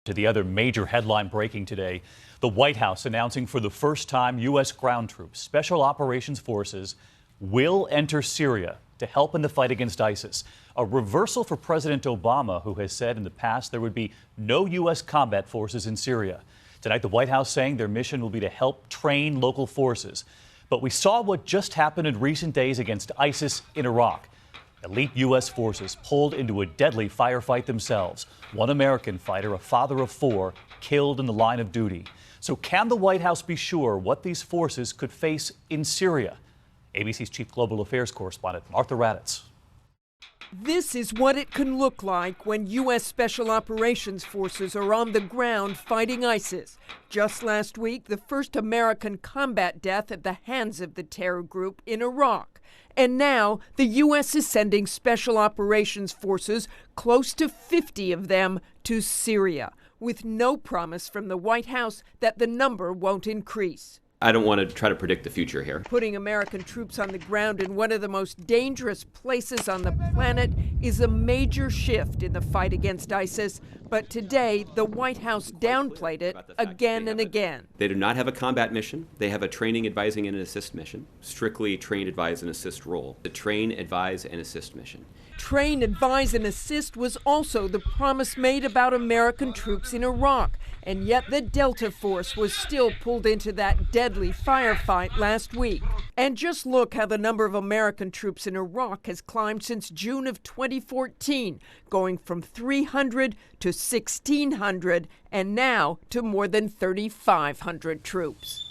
To the other major headline breaking today, the White House announcing for the first time U.S. ground troops, Special Operations Forces, will enter Syria to help in the fight against ISIS. A reversal for President Obama, who has said in the past there would be no U.S. combat forces in Syria. Tonight, the White House saying their mission will be to help train local forces. But we saw what just happened in recent days against ISIS in Iraq. Elite U.S. forces pulled into a deadly firefight themselves. One American fighter, a father of four, killed in the line of duty. So can the White House be sure what these forces could face in Syria? ABC's chief global affairs correspondent, Martha Raddatz. This is what it can look like when U.S. Special Operations Forces are on the ground fighting ISIS. Just last week, the first American combat death at the hands of the terror group in Iraq. And now, the U.S. is sending Special Operations Forces, close to 50 of them, to Syria, with no promise from the White House that the number won't increase. I don't want to try to predict the future here. Putting American troops on the ground in one of the most dangerous places on the planet is a major shift in the fight against ISIS. But today, the White House downplayed it again and again. They do not have a combat mission. They have a training, advising, and assist mission. Strictly train, advise, and assist role. The train, advise, and assist mission. Train, advise, and assist was also the promise made about American troops in Iraq. And yet the Delta Force was still pulled into that deadly firefight last week. And just look how the number of American troops in Iraq has climbed since June of 2014, going from 300 to 1,600, and now to more than 3,500 troops.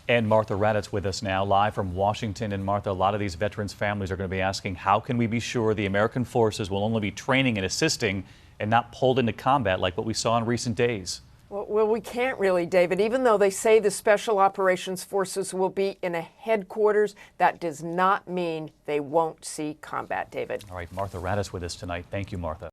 And Martha Raddatz with us now, live from Washington. And Martha, a lot of these veterans' families are going to be asking, how can we be sure the American forces will only be training and assisting and not pulled into combat like what we saw in recent days? Well, we can't really, David. Even though they say the Special Operations Forces will be in a headquarters, that does not mean they won't see combat, David. All right, Martha Raddatz with us tonight. Thank you, Martha.